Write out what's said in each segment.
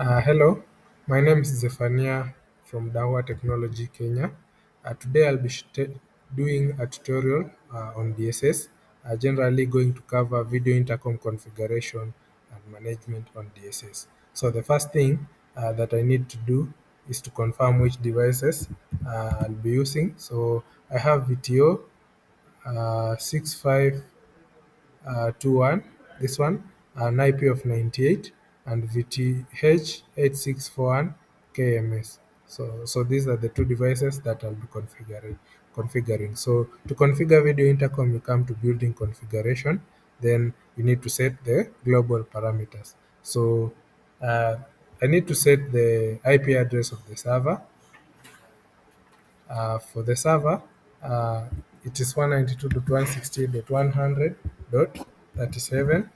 Hello, my name is Zephania from Dahua Technology, Kenya. Today I'll be doing a tutorial on DSS, generally going to cover video intercom configuration and management on DSS. So the first thing that I need to do is to confirm which devices I'll be using. So I have VTO 6521, this one, an IP of 98, and VTH 8641 KMS. So these are the two devices that I'll be configuring. So to configure video intercom, you come to building configuration, then you need to set the global parameters. So uh, I need to set the IP address of the server. For the server, uh, it is 192.168.100.37.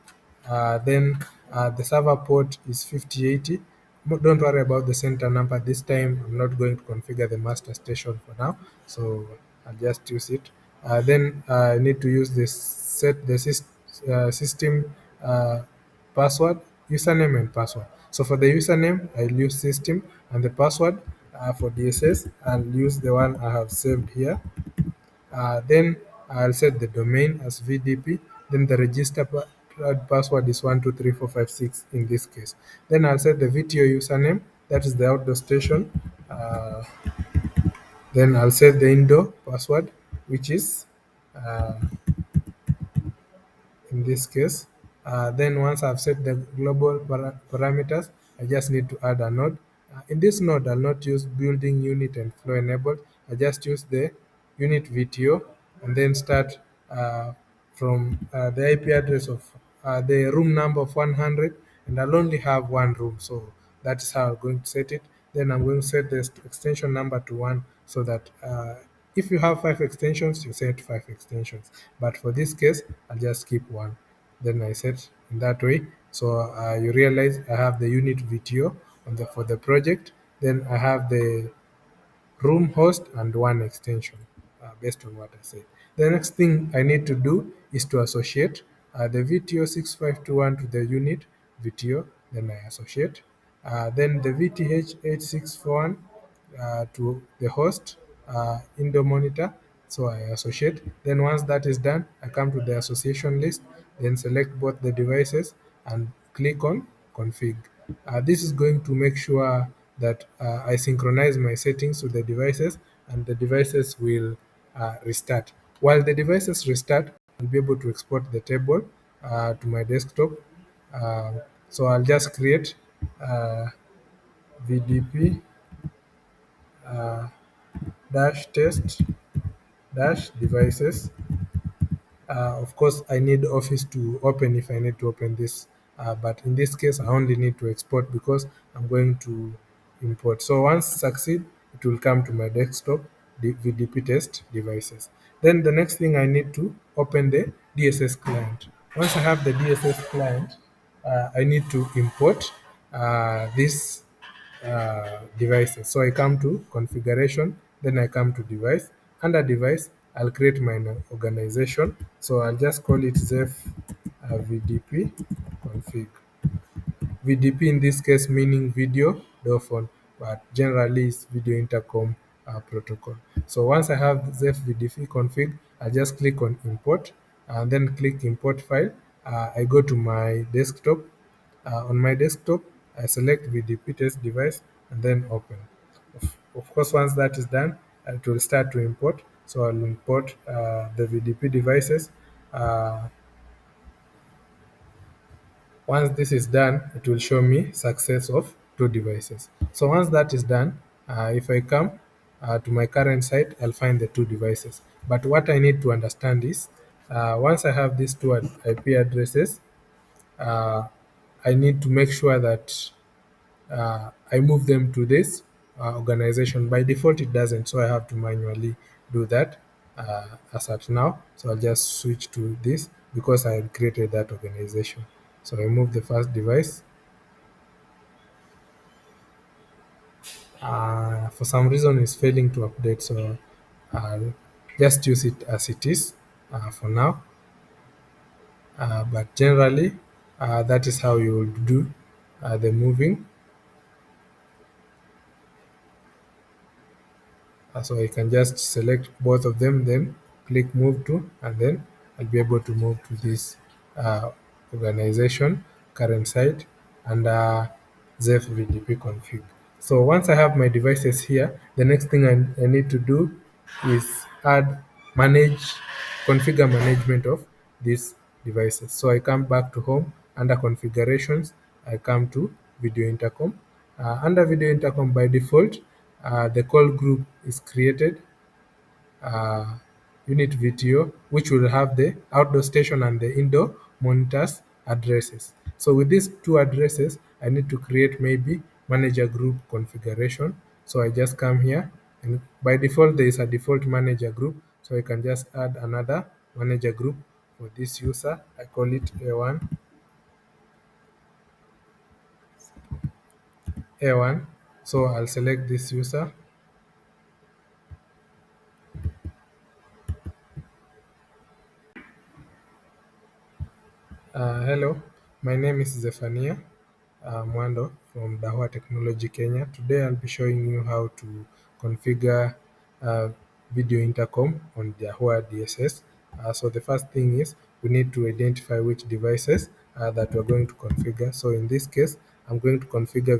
Then the server port is 5080. Don't worry about the center number. This time I'm not going to configure the master station for now, so I'll just use it. Then I need to use this set the system password, username and password. So for the username, I'll use system, and the password for DSS, I'll use the one I have saved here. Then I'll set the domain as VDP. Then the register password is 123456 in this case. Then I'll set the VTO username, that is the outdoor station. Uh, then I'll set the indoor password, which is uh, in this case. Then once I've set the global parameters, I just need to add a node. In this node, I'll not use building unit and flow enabled. I just use the unit VTO and then start from the IP address of the room number of 100, and I'll only have one room. So that is how I'm going to set it. Then I'm going to set the extension number to 1, so that if you have 5 extensions, you set 5 extensions. But for this case, I'll just keep 1. Then I set in that way. So you realize I have the unit VTO for the project. Then I have the room host and one extension based on what I said. The next thing I need to do is to associate the VTO 6521 to the unit VTO, then I associate. Then the VTH 8641 to the host indoor monitor, so I associate. Then once that is done, I come to the association list, then select both the devices and click on config. This is going to make sure that I synchronize my settings to the devices, and the devices will restart. While the devices restart, I'll be able to export the table to my desktop. Uh, so I'll just create VDP dash test dash devices. Of course, I need Office to open if I need to open this, but in this case, I only need to export because I'm going to import. So once succeed, it will come to my desktop, the VDP test devices. Then the next thing, I need to open the DSS client. Once I have the DSS client, I need to import this devices. So I come to configuration, then I come to device. Under device, I'll create my organization. So I'll just call it Zeph VDP config. VDP in this case meaning video phone, but generally it's video intercom protocol. So once I have Zeph VDP config, I just click on import and then click import file. I go to my desktop. On my desktop, I select VDP test device and then open. Of course, once that is done, it will start to import. So I'll import the VDP devices. Uh, Once this is done, it will show me success of 2 devices. So once that is done, if I come to my current site, I'll find the 2 devices. But what I need to understand is, once I have these 2 IP addresses, uh, I need to make sure that I move them to this organization. By default, it doesn't, so I have to manually do that as at now. So I'll just switch to this because I had created that organization. So I move the first device. For some reason, it's failing to update, so I'll just use it as it is for now. But generally, that is how you will do the moving. So I can just select both of them, then click move to, and then I'll be able to move to this organization, current site, and ZEF VDP config. So once I have my devices here, the next thing I need to do is manage, configure management of these devices. So I come back to home, under configurations, I come to video intercom. Under video intercom, by default, the call group is created, uh, unit VTO, which will have the outdoor station and the indoor monitors addresses. So with these two addresses, I need to create maybe manager group configuration. So I just come here, and by default, there is a default manager group. So I can just add another manager group for this user. I call it A1. A1. So I'll select this user. Hello, my name is Zephania Mwando from Dahua Technology Kenya. Today I'll be showing you how to configure uh, video intercom on Dahua DSS. So the first thing is we need to identify which devices that we're going to configure. So in this case, I'm going to configure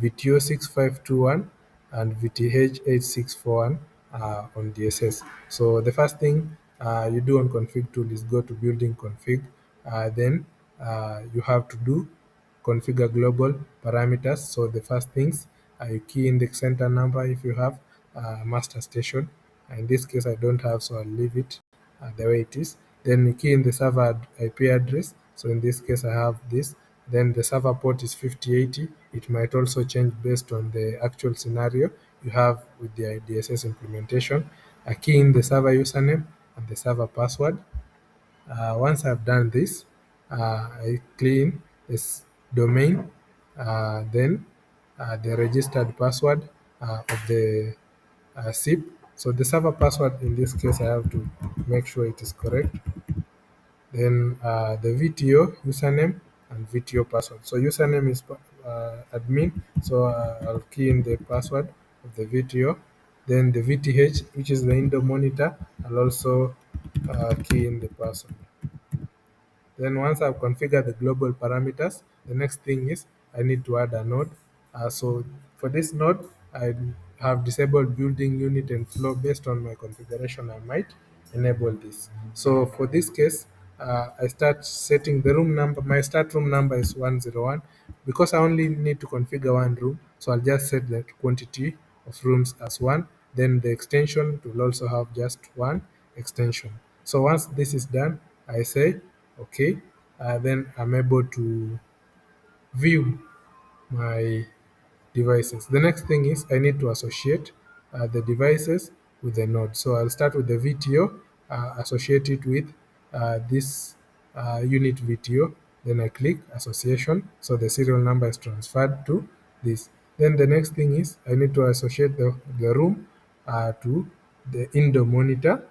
VTO 6521 and VTH 8641 on DSS. So the first thing you do on Configtool is go to building config. Then you have to do configure global parameters. So the first things, you key in the center number if you have master station. In this case, I don't have, so I'll leave it the way it is. Then you key in the server IP address. So in this case, I have this. Then the server port is 5080. It might also change based on the actual scenario you have with the DSS implementation. I key in the server username and the server password. Once I've done this, I clean this domain, then the registered password of the SIP. So the server password in this case, I have to make sure it is correct. Then the VTO username and VTO password. So username is admin, so I'll key in the password of the VTO. Then the VTH, which is the indoor monitor, I'll also key in the password. Then once I've configured the global parameters, the next thing is I need to add a node. So for this node, I have disabled building unit and flow. Based on my configuration, I might enable this. So for this case, I start setting the room number. My start room number is 101. Because I only need to configure one room, so I'll just set the quantity of rooms as one. Then the extension will also have just one extension. So once this is done, I say okay. Then I'm able to view my devices. The next thing is I need to associate the devices with the node. So I'll start with the VTO, associate it with this unit VTO. Then I click association. So the serial number is transferred to this. Then the next thing is I need to associate the room to the indoor monitor.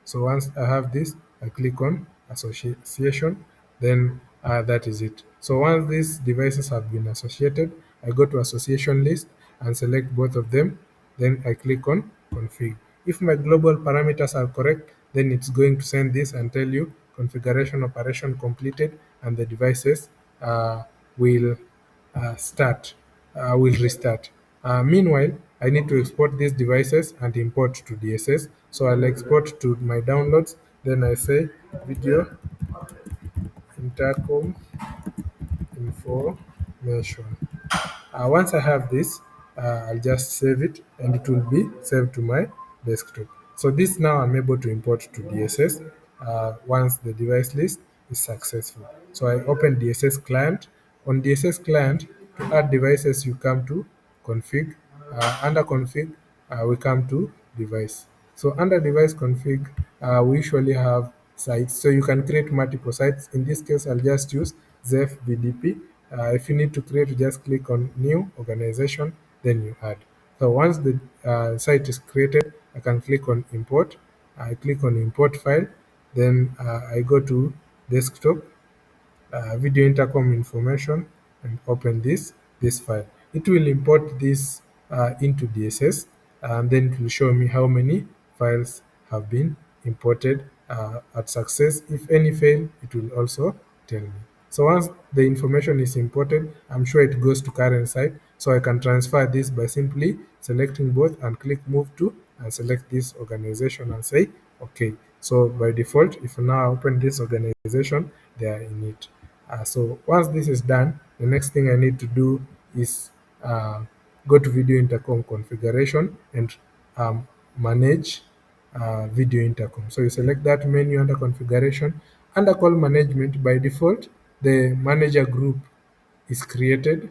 So once I have this, I click on association, then that is it. So once these devices have been associated, I go to association list and select both of them. Then I click on config. If my global parameters are correct, then it's going to send this and tell you configuration operation completed, and the devices will will restart. Meanwhile, I need to export these devices and import to DSS. So I'll export to my downloads. Then I say video intercom information. Once I have this, I'll just save it and it will be saved to my desktop. So this now I'm able to import to DSS once the device list is successful. So I open DSS client. On DSS client, to add devices, you come to config. Under config, we come to device. So under device config, we usually have sites. So you can create multiple sites. In this case, I'll just use ZEF VDP. If you need to create, you just click on new organization, then you add. So once the site is created, I can click on import. I click on import file, then I go to desktop, video intercom information, and open this file. It will import this into DSS. and then it will show me how many files have been imported at success. If any fail, it will also tell me. So once the information is imported, I'm sure it goes to current site. So I can transfer this by simply selecting both and click move to and select this organization and say, okay. So by default, if now I open this organization, they are in it. So once this is done, the next thing I need to do is uh, go to video intercom configuration and manage video intercom. So you select that menu under configuration. Under call management, by default, the manager group is created.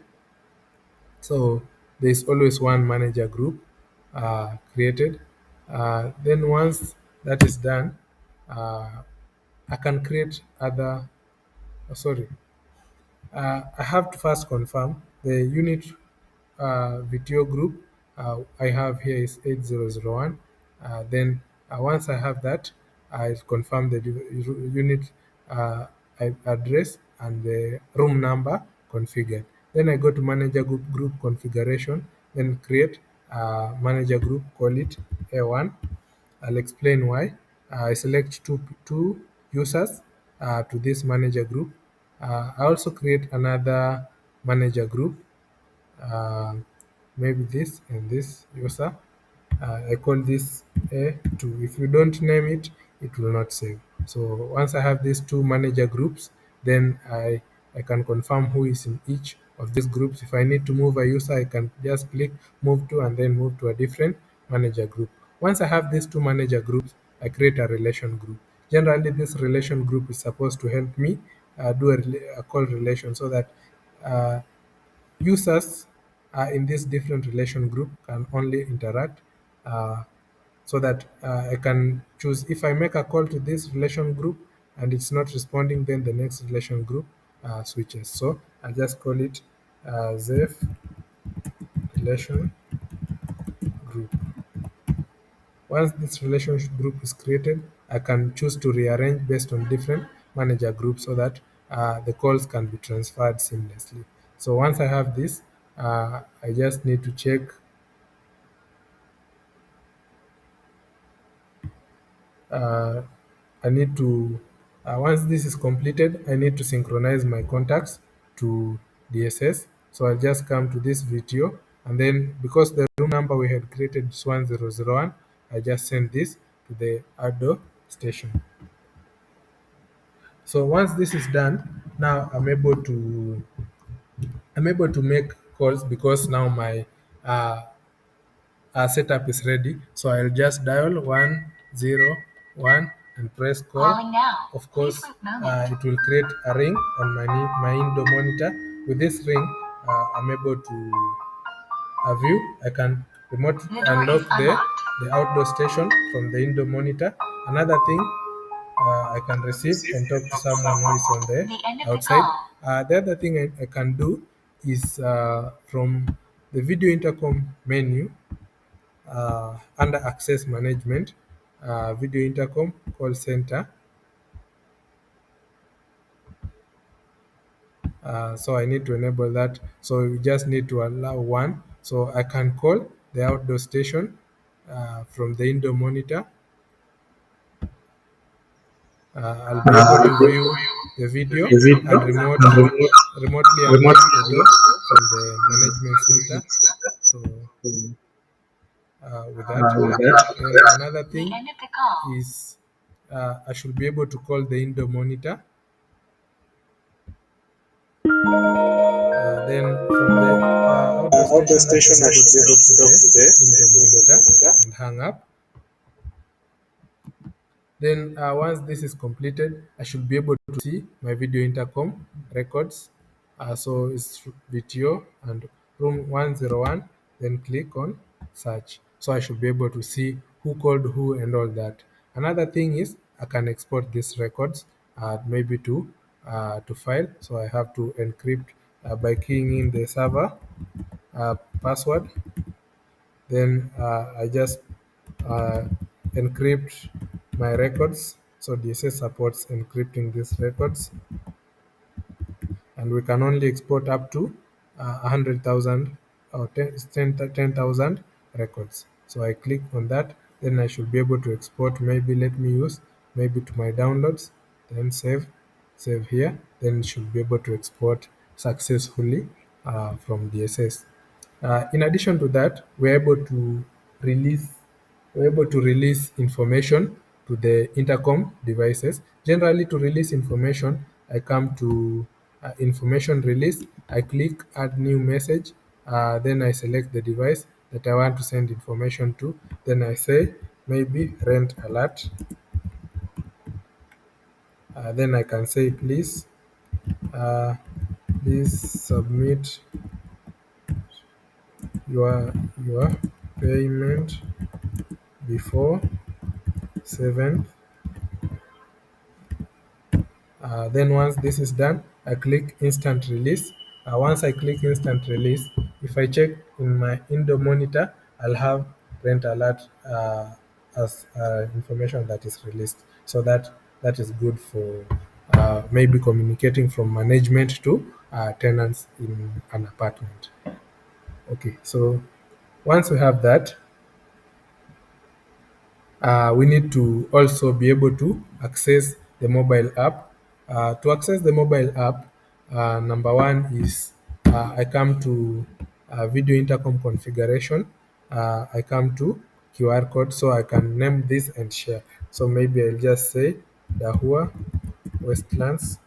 So there's always one manager group created. Then once that is done, uh, I can create other, sorry, I have to first confirm the unit video group I have here is 8001. Then once I have that, I confirm the unit uh, address and the room number configured. Then I go to manager group configuration, then create manager group, call it A1. I'll explain why. I select two users to this manager group. I also create another manager group, uh, maybe this and this user. I call this A2. If you don't name it, it will not save. So once I have these two manager groups, then I can confirm who is in each of these groups. If I need to move a user, I can just click move to and then move to a different manager group. Once I have these two manager groups, I create a relation group. Generally, this relation group is supposed to help me do a call relation so that uh, users in this different relation group can only interact uh, so that I can choose if I make a call to this relation group and it's not responding, then the next relation group switches. So I just call it ZEF relation group. Once this relationship group is created, I can choose to rearrange based on different manager groups so that the calls can be transferred seamlessly. So once I have this, I just need to check. Uh, I need to, once this is completed, I need to synchronize my contacts to DSS. So I'll just come to this video and then because the room number we had created is 1001, I just send this to the outdoor station. So once this is done, now I'm able to make calls because now my uh, setup is ready. So I'll just dial 101 and press call. Calling now. Of course, Please wait a moment. it will create a ring on my Indo monitor. With this ring, I'm able to view. I can remote The door is unlock unlocked. the outdoor station from the Indo monitor. Another thing, I can receive and talk to someone who is on the The end of the outside. call. The other thing I can do is from the video intercom menu under access management, video intercom call center. So I need to enable that. So you just need to allow one. So I can call the outdoor station from the indoor monitor. I'll be able to view the video and remotely unlock the door from the management center. So with that, then another The thing end of the call. is I should be able to call the indoor monitor. Then from the outdoor Outdoor station, I should station, be I able should to be able talk to to talk the to the indoor monitor monitor. and hang up. Then once this is completed, I should be able to see my video intercom records. So it's video and room 101, then click on search. So I should be able to see who called who and all that. Another thing is I can export these records maybe to file. So I have to encrypt by keying in the server password. Then I just uh, encrypt my records. So DSS supports encrypting these records, and we can only export up to 100,000 or 10,000 records. So I click on that, then I should be able to export. Maybe let me use maybe to my downloads, then save here, then it should be able to export successfully from DSS. In addition to that, release we're able to release information to the intercom devices. Generally, to release information, I come to information release. I click add new message. Then I select the device that I want to send information to. Then I say maybe rent alert. Then I can say uh, please submit your payment before 7. Then once this is done, I click instant release. Once I click instant release, if I check in my indoor monitor, I'll have rent alert as information that is released. So that is good for maybe communicating from management to tenants in an apartment. Okay, so once we have that, we need to also be able to access the mobile app. To access the mobile app, number one is I come to video intercom configuration. I come to QR code, so I can name this and share. So maybe I'll just say Dahua Westlands.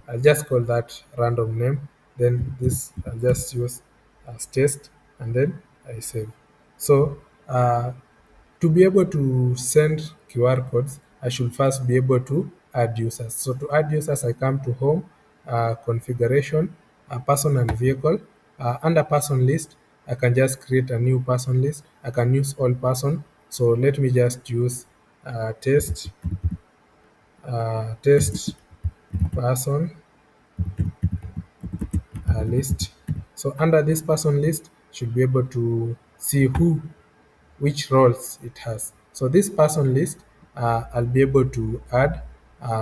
I'll just call that random name. Then this I'll just use as test, and then I save. So to be able to send QR codes, I should first be able to add users. So to add users, I come to home, configuration, person and vehicle. Under person list, I can just create a new person list. I can use all person. So let me just use test person list. So under this person list, should be able to see which roles it has. So this person list, I'll be able to add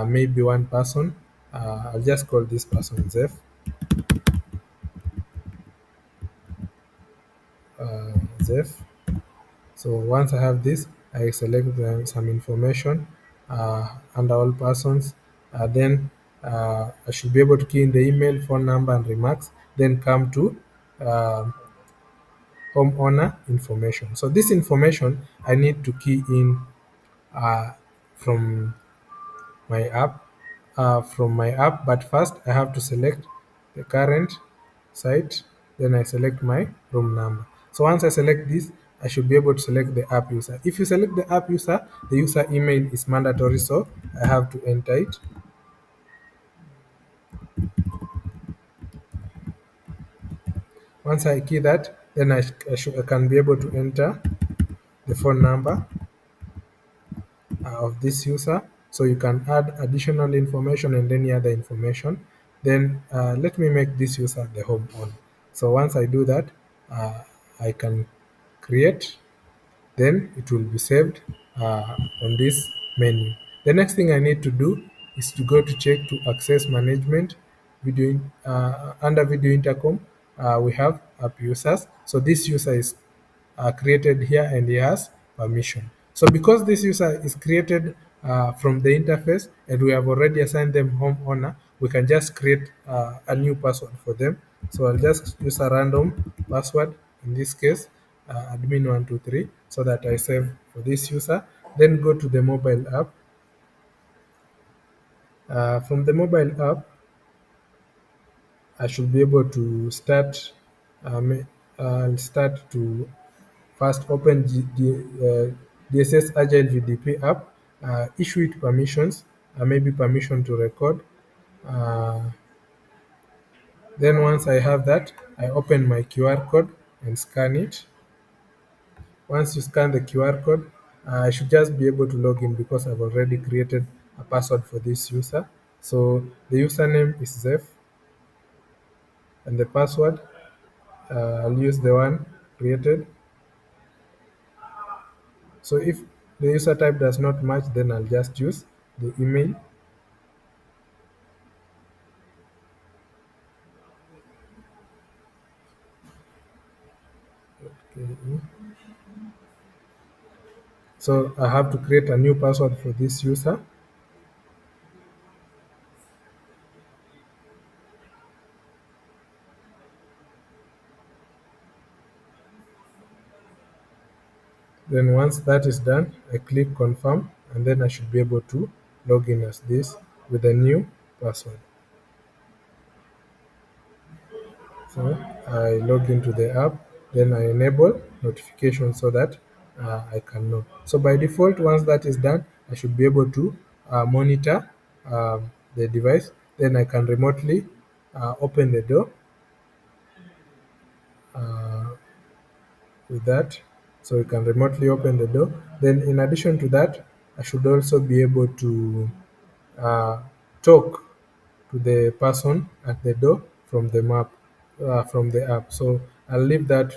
maybe one person. I'll just call this person Zef. So once I have this, I select some information under all persons. Then I should be able to key in the email, phone number, and remarks. Then come to uh, homeowner information. So this information I need to key in uh, from my app but first I have to select the current site, then I select my room number. So once I select this, I should be able to select the app user. If you select the app user, the user email is mandatory, so I have to enter it. Once I key that, then I can be able to enter the phone number of this user. So you can add additional information and any other information. Then let me make this user the home owner. So once I do that, uh, I can create, then it will be saved on this menu. The next thing I need to do is to go to check to access management under video intercom. We have app users. So this user is created here and he has permission. So because this user is created from the interface and we have already assigned them homeowner, we can just create a new password for them. So I'll just use a random password, in this case admin123, so that I save for this user. Then go to the mobile app. From the mobile app, I should be able to start to first open DSS Agile VDP app, issue it permissions, maybe permission to record. Uh, then once I have that, I open my QR code and scan it. Once you scan the QR code, I should just be able to log in because I've already created a password for this user. So the username is Zef and the password, I'll use the one created. So if the user type does not match, then I'll just use the email. Okay. So I have to create a new password for this user. Then once that is done, I click confirm, and then I should be able to log in as this with a new password. So I log into the app, then I enable notification so that I can know. So by default, once that is done, I should be able to monitor the device. Then I can remotely open the door uh, with that. So you can remotely open the door. Then in addition to that, I should also be able to uh, talk to the person at the door from the map from the app. So I'll leave that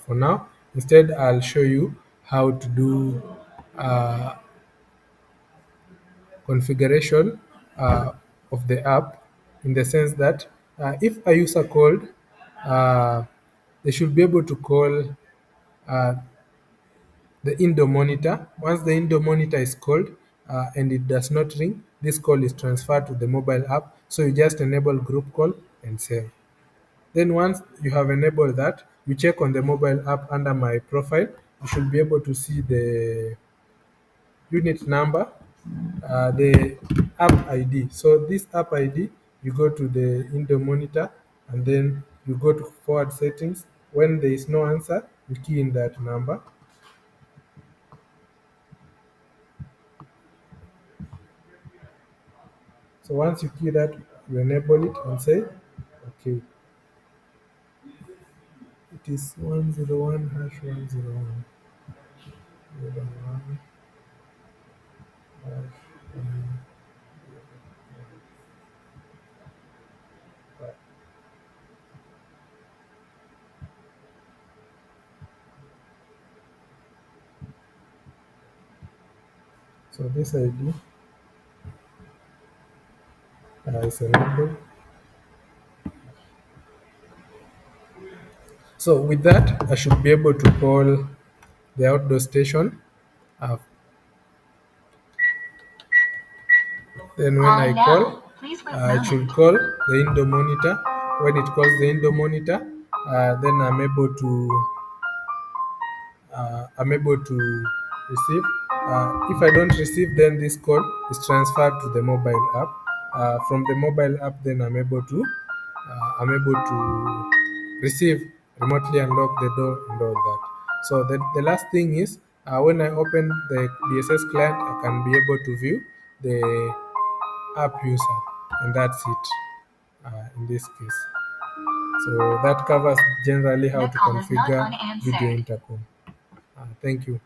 for now. Instead, I'll show you how to do uh, configuration of the app in the sense that if a user called, uh, they should be able to call uh, the indoor monitor. Once the indoor monitor is called and it does not ring, this call is transferred to the mobile app. So you just enable group call and save. Then once you have enabled that, you check on the mobile app under my profile. You should be able to see the unit number, the app ID. So this app ID, you go to the indoor monitor and then you go to forward settings. When there is no answer, you key in that number. So once you key that, you enable it and say, okay, it is 101 hash 101 101 hash 101. So this ID is enabled. So with that, I should be able to call the outdoor station. Uh, then when I call, it should call the indoor monitor. When it calls the indoor monitor, then I'm able to receive. If I don't receive, then this call is transferred to the mobile app. From the mobile app, then I'm able to receive, remotely unlock the door and all that. So the last thing is when I open the DSS client, I can be able to view the app user, and that's it in this case. So that covers generally how to configure video intercom. Thank you.